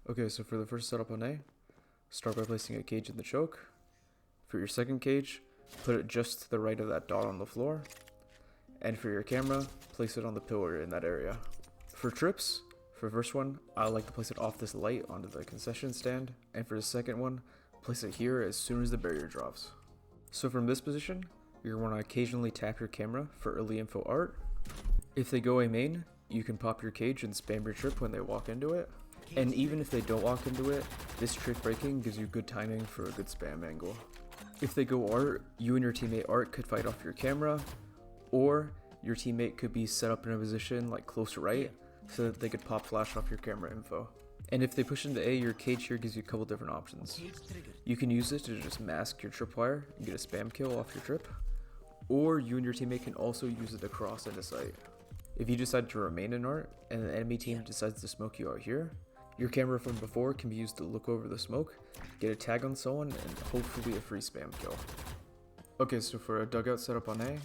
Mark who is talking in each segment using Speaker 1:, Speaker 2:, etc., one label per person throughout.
Speaker 1: Okay, so for the first setup on A, start by placing a cage in the choke. For your second cage, put it just to the right of that dot on the floor. And for your camera, place it on the pillar in that area. For trips, for the first one, I like to place it off this light onto the concession stand. And for the second one, place it here as soon as the barrier drops. So from this position, you're going to want to occasionally tap your camera for early info art. If they go A main, you can pop your cage and spam your trip when they walk into it. And even if they don't walk into it, this trick breaking gives you good timing for a good spam angle. If they go art, you and your teammate art could fight off your camera, or your teammate could be set up in a position like close to right so that they could pop flash off your camera info. And if they push into A, your cage here gives you a couple different options. You can use it to just mask your tripwire and get a spam kill off your trip, or you and your teammate can also use it to cross into sight. If you decide to remain in art and the enemy team decides to smoke you out here, your camera from before can be used to look over the smoke, get a tag on someone, and hopefully a free spam kill. Okay, so for a dugout setup on A,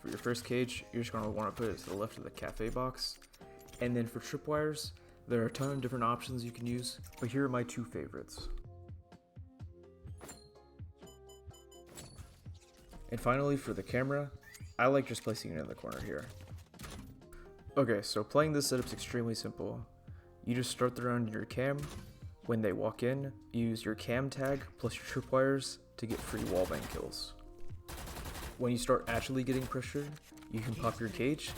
Speaker 1: for your first cage, you're just going to want to put it to the left of the cafe box. And then for tripwires, there are a ton of different options you can use, but here are my two favorites. And finally, for the camera, I like just placing it in the corner here. Okay, so playing this setup is extremely simple. You just start the round in your cam. When they walk in, you use your cam tag plus your tripwires to get free wallbang kills. When you start actually getting pressured, you can pop your cage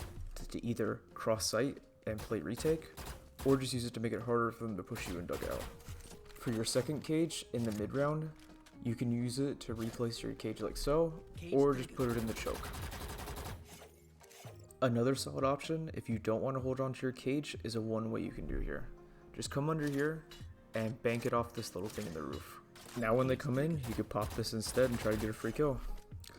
Speaker 1: to either cross sight and play retake, or just use it to make it harder for them to push you in dugout. For your second cage in the mid round, you can use it to replace your cage like so, or just put it in the choke. Another solid option, if you don't want to hold on to your cage, is a one-way you can do here. Just come under here and bank it off this little thing in the roof. Now when they come in, you could pop this instead and try to get a free kill.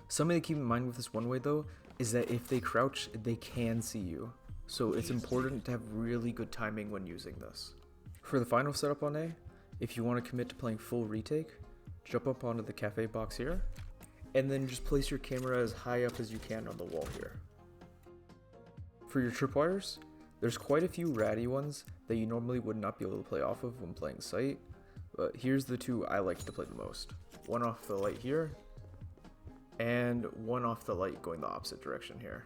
Speaker 1: Something to keep in mind with this one-way though, is that if they crouch, they can see you. So it's important to have really good timing when using this. For the final setup on A, if you want to commit to playing full retake, jump up onto the cafe box here, and then just place your camera as high up as you can on the wall here. For your tripwires, there's quite a few ratty ones that you normally would not be able to play off of when playing sight, but here's the two I like to play the most. One off the light here, and one off the light going the opposite direction here.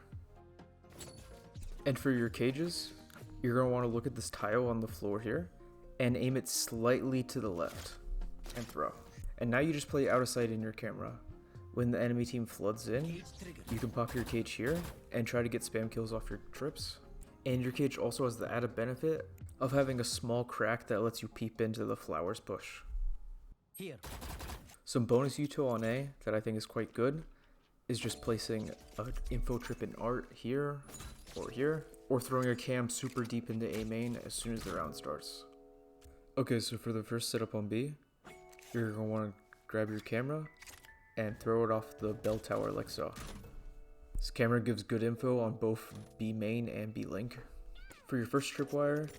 Speaker 1: And for your cages, you're going to want to look at this tile on the floor here, and aim it slightly to the left, and throw. And now you just play out of sight in your camera. When the enemy team floods in, you can pop your cage here and try to get spam kills off your trips. And your cage also has the added benefit of having a small crack that lets you peep into the flowers push.
Speaker 2: Here.
Speaker 1: Some bonus util on A that I think is quite good is just placing an info trip in art here, or throwing a cam super deep into A main as soon as the round starts. Okay, so for the first setup on B, you're going to want to grab your camera and throw it off the bell tower like so. This camera gives good info on both B main and B link. For your first tripwire,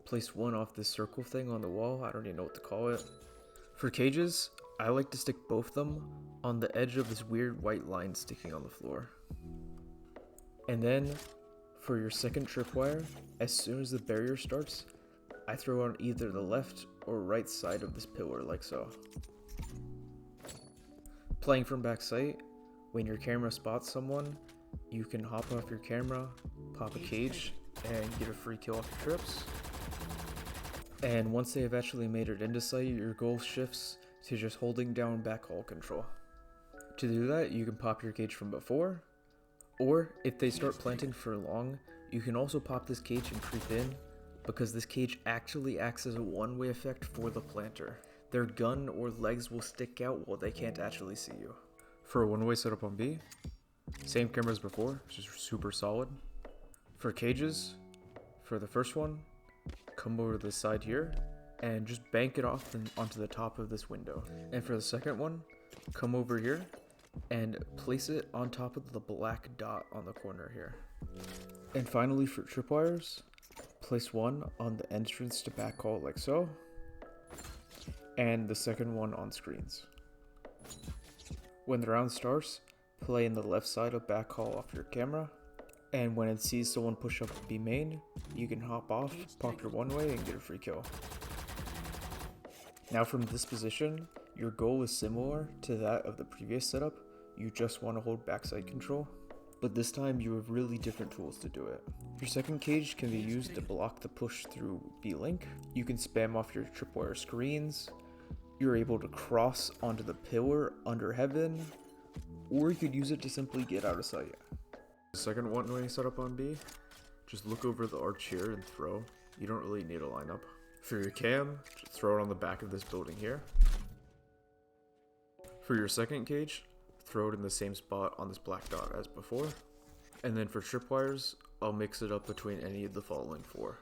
Speaker 1: place one off this circle thing on the wall, I don't even know what to call it. For cages, I like to stick both of them on the edge of this weird white line sticking on the floor. And then, for your second tripwire, as soon as the barrier starts, I throw on either the left or right side of this pillar like so. Playing from back sight, when your camera spots someone, you can hop off your camera, pop a cage, and get a free kill off your trips. And once they have actually made it into sight, your goal shifts to just holding down backhaul control. To do that, you can pop your cage from before, or if they start planting for long, you can also pop this cage and creep in, because this cage actually acts as a one-way effect for the planter. Their gun or legs will stick out while they can't actually see you. For a one-way setup on B, same camera as before, which is super solid. For cages, for the first one, come over to the side here and just bank it off onto the top of this window. And for the second one, come over here and place it on top of the black dot on the corner here. And finally for tripwires, place one on the entrance to backhaul like so, and the second one on screens. When the round starts, play in the left side of backhaul off your camera, and when it sees someone push up B main, you can hop off, pop your one way, and get a free kill. Now from this position, your goal is similar to that of the previous setup. You just want to hold backside control, but this time you have really different tools to do it. Your second cage can be used to block the push through B-Link. You can spam off your tripwire screens. You're able to cross onto the pillar under heaven, or you could use it to simply get out of sight. The second one-way setup on B, just look over the arch here and throw. You don't really need a lineup. For your cam, just throw it on the back of this building here. For your second cage, throw it in the same spot on this black dot as before. And then for tripwires, I'll mix it up between any of the following four.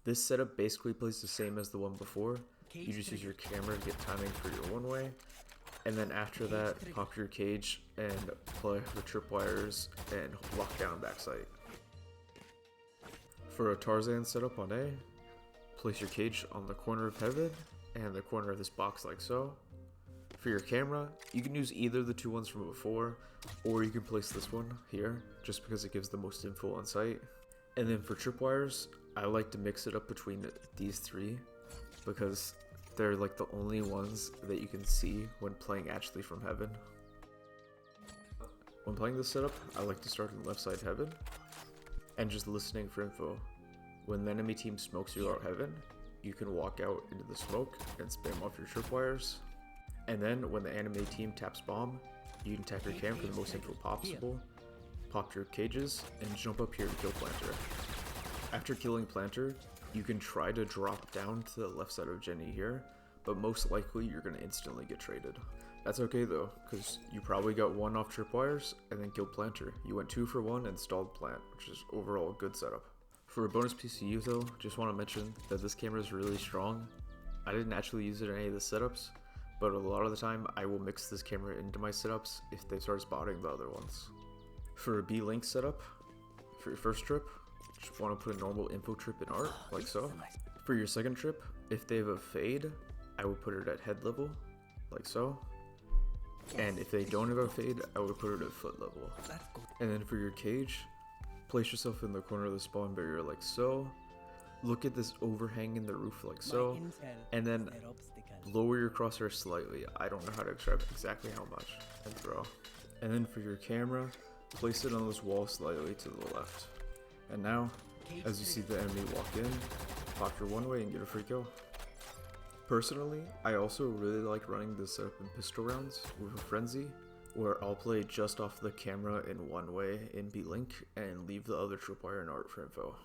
Speaker 1: This setup basically plays the same as the one before. You just use your camera to get timing for your one way. And then after that, pop your cage and play the tripwires and lock down backside. For a Tarzan setup on A, place your cage on the corner of heaven and the corner of this box like so. For your camera, you can use either of the two ones from before, or you can place this one here, just because it gives the most info on sight. And then for tripwires, I like to mix it up between these three, because they're like the only ones that you can see when playing actually from heaven. When playing this setup, I like to start in left side heaven, and just listening for info. When the enemy team smokes you out heaven, you can walk out into the smoke and spam off your tripwires. And then when the enemy team taps bomb, you can tap your cam for the most info possible, pop your cages, and jump up here to kill planter. After killing planter, you can try to drop down to the left side of Jenny here, but most likely you're going to instantly get traded. That's okay though, because you probably got one off tripwires and then killed planter. You went 2 for 1 and stalled plant, which is overall a good setup. For a bonus PCU though, just want to mention that this camera is really strong. I didn't actually use it in any of the setups, but a lot of the time I will mix this camera into my setups if they start spotting the other ones. For a B-Link setup, for your first trip, just want to put a normal info trip in art, like so. For your second trip, if they have a fade, I would put it at head level, like so. And if they don't have a fade, I would put it at foot level. And then for your cage, place yourself in the corner of the spawn barrier like so. Look at this overhang in the roof like so. And then lower your crosshair slightly. I don't know how to describe exactly how much. And throw. And then for your camera, place it on this wall slightly to the left. And now, as you see the enemy walk in, pop your one way and get a free kill. Personally, I also really like running this setup in pistol rounds with a frenzy, where I'll play just off the camera in one way in B-Link and leave the other tripwire in art for info.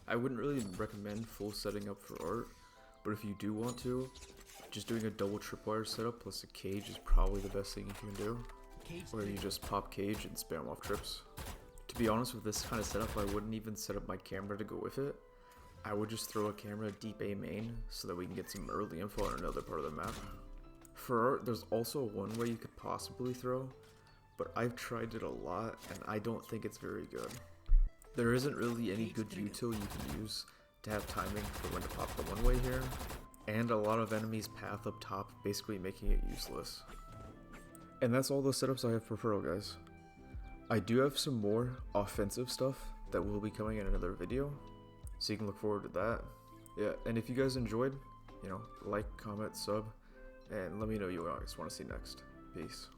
Speaker 1: I wouldn't really recommend full setting up for art, but if you do want to, just doing a double tripwire setup plus a cage is probably the best thing you can do, where you just pop cage and spam off trips. To be honest, with this kind of setup, I wouldn't even set up my camera to go with it. I would just throw a camera deep A main so that we can get some early info on another part of the map. For art, there's also one way you could possibly throw, but I've tried it a lot and I don't think it's very good. There isn't really any good util you can use to have timing for when to pop the one way here, and a lot of enemies path up top, basically making it useless. And that's all the setups I have for Pearl, guys. I do have some more offensive stuff that will be coming in another video, so you can look forward to that. Yeah, and if you guys enjoyed, like, comment, sub, and let me know what you guys want to see next. Peace.